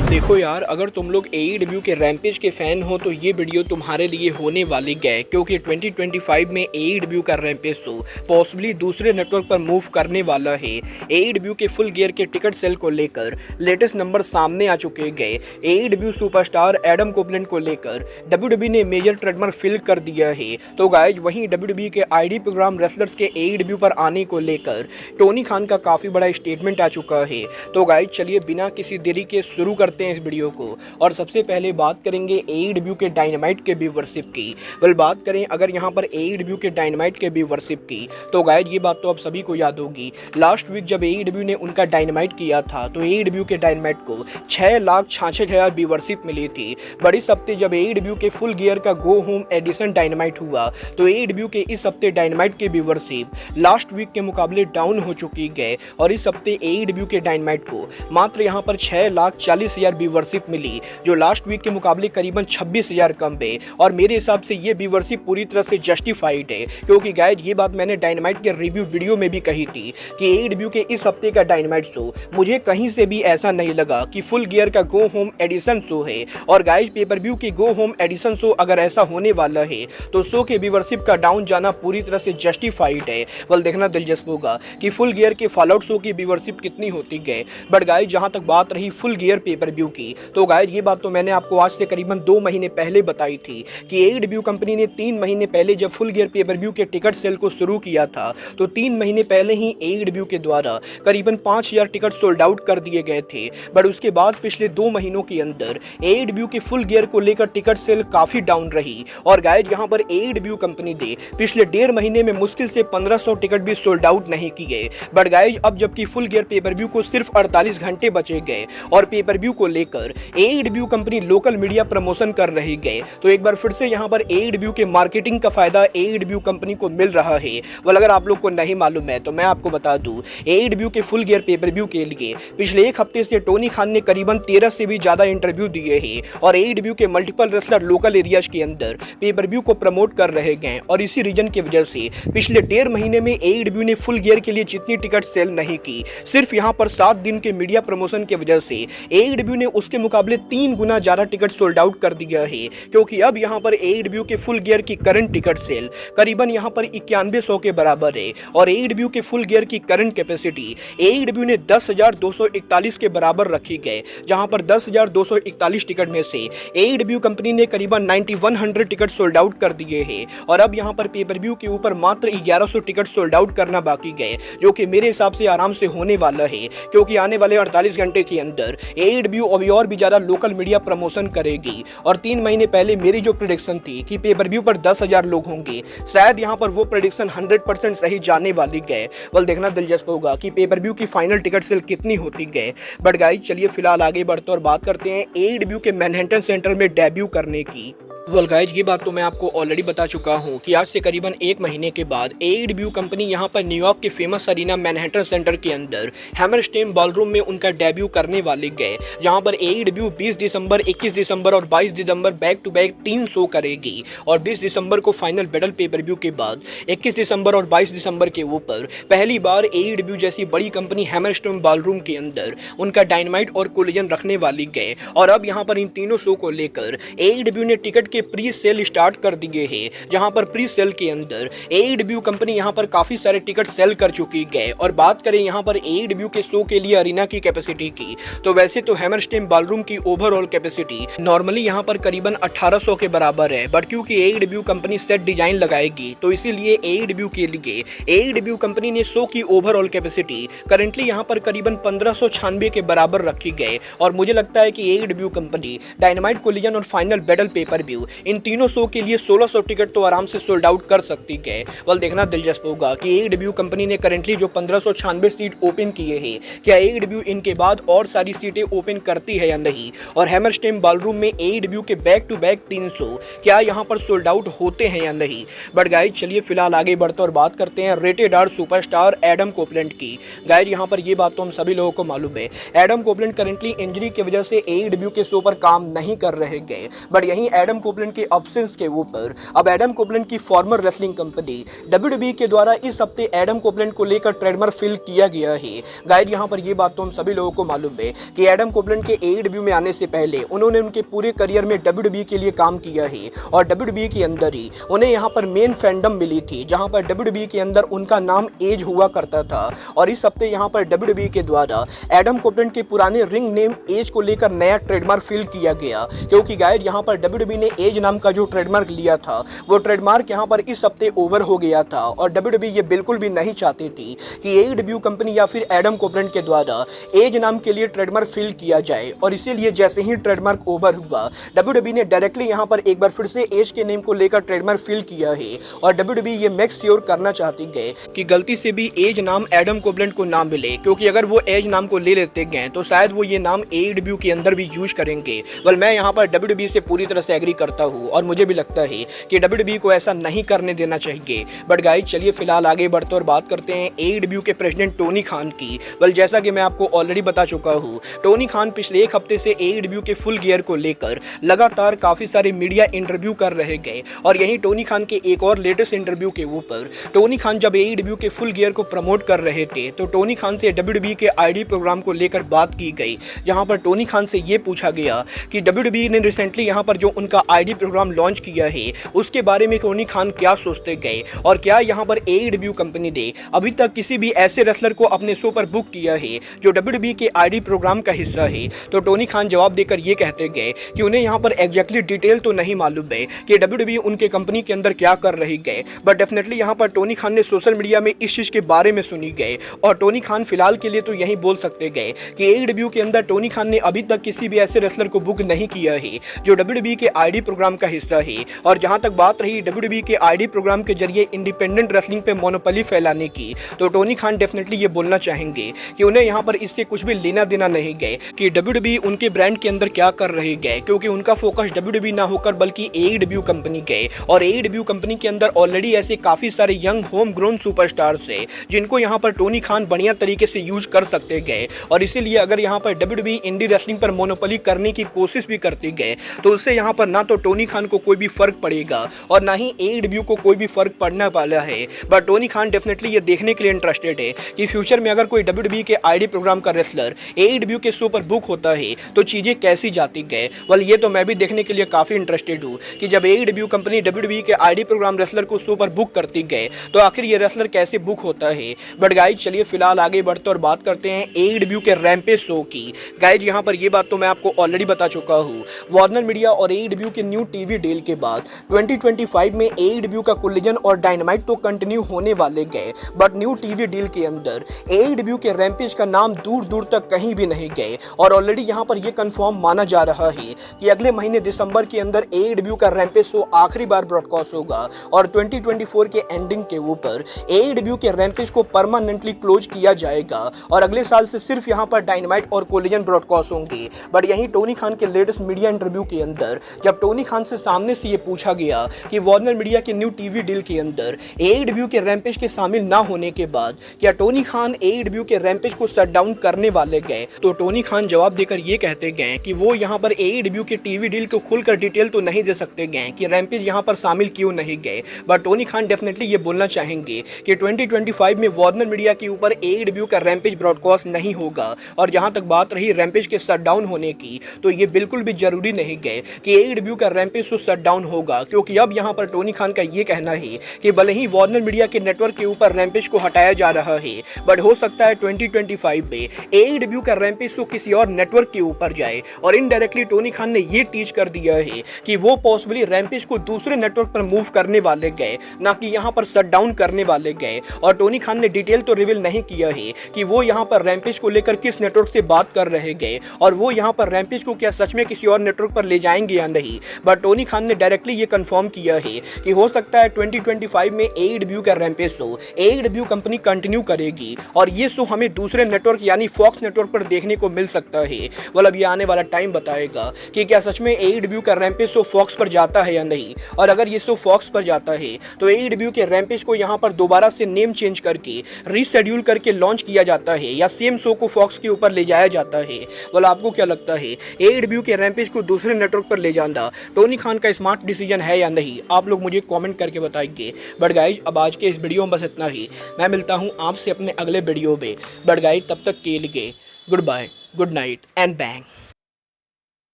अब देखो यार, अगर तुम लोग एईडब्ल्यू के रैम्पेज के फैन हो तो ये वीडियो तुम्हारे लिए होने वाली है, क्योंकि 2025 में एईडब्ल्यू का रैम्पेज शो पॉसिबली दूसरे नेटवर्क पर मूव करने वाला है। एईडब्ल्यू के फुल गियर के टिकट सेल को लेकर लेटेस्ट नंबर सामने आ चुके गए। एईडब्ल्यू सुपरस्टार एडम कोपलैंड को लेकर डब्ल्यूडब्ल्यूई ने मेजर ट्रेडमार्क फिल कर दिया है। तो गाइज वहीं डब्ल्यूडब्ल्यूई के आईडी प्रोग्राम रेसलर्स के एईडब्ल्यू पर आने को लेकर टोनी खान का काफ़ी बड़ा स्टेटमेंट आ चुका है। तो गाइज चलिए बिना किसी देरी के शुरू करते हैं इस वीडियो को। और सबसे पहले बात करेंगे एईडब्ल्यू के डायनामाइट के व्यूवरशिप की। बात करें अगर यहाँ पर एईडब्ल्यू के डायनामाइट के व्यूवरशिप की, तो गाइज ये बात तो आप सभी को याद होगी। लास्ट वीक जब एईडब्ल्यू ने उनका डायनामाइट किया था तो एईडब्ल्यू के डायनामाइट को 6,66,000 व्यूवरशिप मिली थी। बड़ी इस हफ्ते जब एईडब्ल्यू के फुल गियर का गो होम एडिशन डायनामाइट हुआ तो एईडब्ल्यू के इस हफ्ते डायनामाइट के व्यूवरशिप लास्ट वीक के मुकाबले डाउन हो चुकी है। और इस हफ्ते एईडब्ल्यू के डायनामाइट को मात्र यहाँ पर 6,40,000 व्यूवरशिप मिली, जो लास्ट वीक के मुकाबले करीबन 26,000 कम है। और मेरे हिसाब से ये व्यूवरशिप पूरी तरह से जस्टिफाइड है, क्योंकि गाइज ये बात मैंने डायनामाइट के रिव्यू वीडियो में भी कही थी कि एईडब्ल्यू के इस हफ्ते का डायनामाइट शो मुझे कहीं से भी ऐसा नहीं लगा कि फुल गियर का गो होम एडिशन शो है। और गाइज पेपर व्यू की गो होम एडिशन शो अगर ऐसा होने वाला है तो शो के व्यूवरशिप का डाउन जाना पूरी तरह से जस्टिफाइड है। बल देखना दिलचस्प होगा कि फुल गियर के फॉलोआउट शो की व्यूवरशिप कितनी होती है। बट गाइज जहां तक बात रही फुल गियर पेपर व्यू की, तो गाइज ये बात तो मैंने आपको आज से करीबन 2 महीने पहले बताई थी कि एईडब्ल्यू कंपनी ने 3 महीने पहले जब फुल गियर पेपर व्यू के टिकट सेल को शुरू किया था तो 3 महीने पहले ही एईडब्ल्यू के द्वारा करीबन 5,000 टिकट सोल्ड आउट कर दिए गए थे। बट उसके बाद पिछले 2 महीनों के अंदर एईडब्ल्यू के फुल गियर को लेकर टिकट सेल काफी डाउन रही। और गाइज यहाँ पर एईडब्ल्यू कंपनी ने पिछले 1.5 महीने में मुश्किल से 1500 टिकट भी सोल्ड आउट नहीं किए। बट गाइज अब जबकि फुल गियर पेपर व्यू को सिर्फ 48 घंटे बचे गए और पेपर व्यू को लेकर AEW company local media promotion कर रही गए, तो एक बार फिर से यहाँ पर एईडब्ल्यू के मार्केटिंग का फायदा एईडब्ल्यू कंपनी को मिल रहा है। well, अगर आप लोग को नहीं मालूम है तो मैं आपको बता दूं, एईडब्ल्यू के फुल गियर पेपर व्यू के लिए पिछले एक हफ्ते से टोनी खान ने करीबन 13 से भी ज्यादा इंटरव्यू दिए हैं और एईडब्ल्यू के मल्टीपल रेसलर लोकल एरियाज के अंदर पेपर व्यू को प्रमोट कर रहे गए। और इसी रीजन की वजह से पिछले 1.5 महीने में एईडब्ल्यू ने फुल गियर के लिए जितनी टिकट सेल नहीं की, सिर्फ यहाँ पर 7 दिन के मीडिया प्रमोशन की वजह से एईडब्ल्यू ने उसके मुकाबले 3 गुना ज्यादा टिकट सोल्ड आउट कर दिया है। क्योंकि अब यहाँ पर एईडब्ल्यू के फुल गियर की करंट टिकट सेल करीबन यहाँ पर 9100 के बराबर है और एईडब्ल्यू के फुल गियर की करंट कैपेसिटी एईडब्ल्यू ने 10,241 के बराबर रखी गए, जहाँ पर 10,241 टिकट में से एईडब्ल्यू कंपनी ने करीबन 9100 टिकट सोल्ड आउट कर दिए हैं। और अब यहाँ पर पेपर व्यू के ऊपर मात्र 1100 टिकट सोल्ड आउट करना बाकी गए, जो कि मेरे हिसाब से आराम से होने वाला है, क्योंकि आने वाले 48 घंटे के अंदर एईडब्ल्यू अभी और भी ज्यादा लोकल मीडिया प्रमोशन करेगी। और 3 महीने पहले मेरी जो प्रेडिक्शन थी कि पेपर व्यू पर 10,000 लोग होंगे, शायद यहाँ पर वो प्रेडिक्शन 100% सही जाने वाली है। बल देखना दिलचस्प होगा कि पेपर व्यू की फाइनल टिकट सेल कितनी होती है। बट गाइस चलिए फिलहाल आगे बढ़ते और बात करते हैं एईडब्ल्यू के मैनहट्टन सेंटर में डेब्यू करने की। गाइज ये बात तो मैं आपको ऑलरेडी बता चुका हूँ कि आज से करीबन 1 महीने के बाद एईडब्ल्यू कंपनी यहाँ पर न्यूयॉर्क के फेमस अरीना मैनहट्टन सेंटर के अंदर हैमरस्टीम बॉलरूम में उनका डेब्यू करने वाले गए, जहाँ पर एईडब्ल्यू 20 दिसंबर, 21 दिसंबर और 22 दिसंबर बैक टू बैक 3 शो करेगी। और 20 दिसंबर को फाइनल बैटल पेपर व्यू के बाद 21 दिसंबर और 22 दिसंबर के ऊपर पहली बार एईडब्ल्यू जैसी बड़ी कंपनी हैमरस्टीम बॉलरूम के अंदर उनका डायनामाइट और कोलिजन रखने वाली गए। और अब यहाँ पर इन तीनों शो को लेकर एईडब्ल्यू ने टिकट के प्री सेल स्टार्ट कर दिए हैं, जहां पर प्री सेल के अंदर एईडब्ल्यू कंपनी यहां पर काफी सारे टिकट सेल कर चुकी है। और बात करें यहां पर एईडब्ल्यू के शो के लिए अरीना की कैपेसिटी की, तो वैसे तो हैमरस्टीम बॉलरूम की ओवरऑल कैपेसिटी नॉर्मली यहां पर करीबन 1800 के बराबर है। बट क्योंकि एईडब्ल्यू कंपनी सेट डिजाइन लगाएगी तो इसीलिए एईडब्ल्यू के लिए एईडब्ल्यू कंपनी ने शो की ओवरऑल कैपेसिटी करंटली यहां पर करीबन 1596 के बराबर रखी गए। और मुझे लगता है कि एईडब्ल्यू कंपनी डायनामाइट, कोलिजन और फाइनल बैटल पेपर व्यू इन तीनों शो के लिए 1600 टिकट तो आराम से सोल्ड आउट कर सकती है। वल देखना दिलचस्प होगा कि एईडब्ल्यू कंपनी ने करंटली जो 1596 सीट ओपन किए हैं, क्या एईडब्ल्यू इनके बाद और सारी सीटें ओपन करती है या नहीं। और हैमरस्टीम बॉलरूम में एईडब्ल्यू के बैक टू बैक 3 शो क्या यहाँ पर सोल्ड आउट होते हैं या नहीं। बट गाइज चलिए फिलहाल आगे बढ़ते और बात करते हैं rated R superstar Adam Copeland की। गाइज यहाँ पर ये बात तो हम सभी लोगों को मालूम है, एडम कोपलैंड करंटली इंजरी की वजह से एईडब्ल्यू के शो पर काम नहीं कर रहे गए। बट यहीं एडम कोपलैंड के ऑप्शंस के ऊपर अब एडम कोपलैंड की फॉर्मर रेसलिंग कंपनी WWE के द्वारा इस हफ्ते एडम कोपलैंड को लेकर ट्रेडमार्क फिल किया गया है। गाइड यहाँ पर ये बात तो हम सभी लोगों को मालूम है कि एडम कोपलैंड के AEW में आने से पहले उन्होंने उनके पूरे करियर में WWE के लिए काम किया है और WWE के अंदर ही उन्हें यहाँ पर मेन फैंडम मिली थी, जहाँ पर WWE के अंदर उनका नाम एज हुआ करता था। और इस हफ्ते यहाँ पर WWE के द्वारा एडम कोपलैंड के पुराने रिंग नेम एज को लेकर नया ट्रेडमार्क फिल किया गया, क्योंकि गाइड यहाँ पर WWE ने एज नाम का जो ट्रेडमार्क लिया था वो ट्रेडमार्क यहाँ पर इस हफ्ते ओवर हो गया था और WWE ये बिल्कुल भी नहीं चाहती थी कि AEW कंपनी या फिर एडम कोपलैंड के द्वारा एज नाम के लिए ट्रेडमार्क फिल किया जाए। और इसीलिए जैसे ही ट्रेडमार्क ओवर हुआ WWE ने डायरेक्टली यहाँ पर एक बार फिर से एज के नेम को लेकर ट्रेडमार्क फिल किया है और WWE ये मेक श्योर करना चाहती गए कि गलती से भी एज नाम एडम कोपलैंड को ना मिले, क्योंकि अगर वो एज नाम को ले लेते गए तो शायद वो ये नाम AEW के अंदर भी यूज करेंगे। वेल मैं यहाँ पर WWE से पूरी तरह से एग्री करता हूँ और मुझे भी लगता है कि WWE को ऐसा नहीं करने देना चाहिए। बट गाइस चलिए फिलहाल आगे बढ़ते और बात करते हैं AEW के प्रेसिडेंट टोनी खान की। वेल जैसा कि मैं आपको ऑलरेडी बता चुका हूँ, टोनी खान पिछले एक हफ्ते से AEW के फुल गियर को लेकर लगातार काफी सारे मीडिया इंटरव्यू कर रहे गए और यही टोनी खान के एक और लेटेस्ट इंटरव्यू के ऊपर टोनी खान जब AEW के फुल गियर को प्रमोट कर रहे थे तो टोनी खान से WWE के ID प्रोग्राम को लेकर बात की गई, जहां पर टोनी खान से ये पूछा गया कि WWE ने रिसेंटली यहां पर जो उनका ID प्रोग्राम लॉन्च किया है उसके बारे में टोनी खान क्या सोचते गए और क्या यहां पर AEW कंपनी ने अभी तक किसी भी ऐसे रेसलर को अपने शो पर बुक किया है जो WWE के ID प्रोग्राम का हिस्सा है। तो टोनी खान जवाब देकर ये कहते गए कि उन्हें यहाँ पर एग्जैक्टली डिटेल तो नहीं मालूम है कि WWE उनके कंपनी के अंदर क्या कर रही गए, बट डेफिनेटली यहाँ पर टोनी खान ने सोशल मीडिया में इस चीज के बारे में सुनी गए और टोनी खान फिलहाल के लिए तो यही बोल सकते गए कि AEW के अंदर टोनी खान ने अभी तक किसी भी ऐसे रेसलर को बुक नहीं किया है जो WWE के ID प्रोग्राम का हिस्सा है। और जहां तक बात रही WWE के ID प्रोग्राम के जरिए इंडिपेंडेंट रेसलिंग पे मोनोपोली फैलाने की, तो टोनी खान डेफिनेटली ये बोलना चाहेंगे कि उन्हें यहाँ पर इससे कुछ भी लेना देना नहीं गए कि WWE उनके ब्रांड के अंदर क्या कर रहे गए, क्योंकि उनका फोकस WWE ना होकर बल्कि AEW कंपनी गए और AEW कंपनी के अंदर ऑलरेडी ऐसे काफी सारे यंग होम ग्रोन सुपरस्टार्स है जिनको यहाँ पर टोनी खान बढ़िया तरीके से यूज कर सकते गए। और इसीलिए अगर यहाँ पर WWE इंडी रेसलिंग पर मोनोपोली करने की कोशिश भी करते गए तो उससे यहाँ पर ना तो टोनी खान को कोई भी फर्क पड़ेगा और ना ही AEW को कोई भी फर्क पड़ने वाला है। बट टोनी खान डेफिनेटली ये देखने के लिए इंटरेस्टेड है कि फ्यूचर में अगर कोई WWE के ID प्रोग्राम का रेसलर AEW के शो पर बुक होता है तो चीजें कैसी जाती गए। वेल ये तो मैं भी देखने के लिए काफी इंटरेस्टेड हूँ कि जब AEW कंपनी WWE के ID प्रोग्राम रेसलर को शो पर बुक करती गए तो आखिर ये रेसलर कैसे बुक होता है। बट गाइज चलिए फिलहाल आगे बढ़ते और बात करते हैं AEW के रैम्पेज शो की। गाइज यहाँ पर ये बात तो मैं आपको ऑलरेडी बता चुका हूँ, वार्नर मीडिया और AEW के न्यू टीवी डील के बाद 2025 में AEW का कोलिजन और डायनामाइट तो कंटिन्यू होने वाले गए, बट न्यू टीवी डील के अंदर AEW के रैम्पेज का नाम दूर दूर तक कहीं भी नहीं गए और ऑलरेडी यहाँ पर यह कंफर्म माना जा रहा है कि अगले महीने दिसंबर के अंदर AEW का रैम्पेज शो आखिरी बार ब्रॉडकास्ट होगा और 2024 के एंडिंग के ऊपर AEW के रैम्पेज को परमानेंटली क्लोज किया जाएगा और अगले साल से सिर्फ यहाँ पर डायनामाइट और कोलिजन ब्रॉडकास्ट होंगे। बट यहीं टोनी खान के लेटेस्ट मीडिया इंटरव्यू के अंदर जब टोनी खान से सामने से ये पूछा गया कि वार्नर मीडिया के न्यू टीवी डील के अंदर AEW के रैम्पेज के शामिल ना होने के बाद क्या टोनी खान AEW के रैम्पेज को शट डाउन करने वाले गए, तो टोनी खान जवाब देकर ये कहते गए कि वो यहाँ पर AEW के टीवी डील को खुलकर डिटेल तो नहीं दे सकते गए कि रैम्पेज यहाँ पर शामिल क्यों नहीं गए। बट टोनी खान डेफिनेटली ये बोलना चाहेंगे कि 2025 में वार्नर मीडिया के ऊपर AEW का रैम्पेज ब्रॉडकास्ट नहीं होगा। और जहां तक बात रही रैम्पेज के शट डाउन होने की, तो ये बिल्कुल भी जरूरी नहीं गए कि AEW का रैम्पेज शो शट डाउन होगा, क्योंकि अब यहाँ पर टोनी खान का ये कहना है कि भले ही वार्नर मीडिया के नेटवर्क के ऊपर रैम्पेज को हटाया जा रहा है, बट हो सकता है 2025 में AEW का रैम्पेज शो किसी और नेटवर्क के ऊपर जाए। और इनडायरेक्टली टोनी खान ने ये टीच कर दिया है कि वो पॉसिबली रैम्पेज को दूसरे नेटवर्क पर मूव करने वाले गए, ना कि यहाँ पर शट डाउन करने वाले गए। और टोनी खान ने डिटेल तो रिवील नहीं किया है कि वो यहाँ पर रैम्पेज को लेकर किस नेटवर्क से बात कर रहे गए और वो यहाँ पर रैम्पेज को क्या सच में किसी और नेटवर्क पर ले जाएंगे या नहीं। बट टोनी खान ने डायरेक्टली ये कंफर्म किया है कि हो सकता है 2025 में AEW का rampage show AEW company continue करेगी और ये शो हमें दूसरे नेटवर्क यानी फॉक्स नेटवर्क पर देखने को मिल सकता है। मतलब ये आने वाला टाइम बताएगा कि क्या सच में AEW का रैम्पेज शो फॉक्स पर जाता है या नहीं। और अगर ये शो फॉक्स पर जाता है तो AEW के रैम्पेज को यहाँ पर दोबारा से नेम चेंज करके रीशेड्यूल करके लॉन्च किया जाता है या सेम शो को फॉक्स के ऊपर ले जाया जाता है। बोला आपको क्या लगता है AEW के रैम्पेज को दूसरे नेटवर्क पर ले जाना टोनी खान का स्मार्ट डिसीजन है या नहीं, आप लोग मुझे कमेंट करके बताइए। बट गाइज अब आज के इस वीडियो में बस इतना ही। मैं मिलता हूँ आपसे अपने अगले वीडियो में। बट गाइज तब तक के लिए goodbye, good night and bang.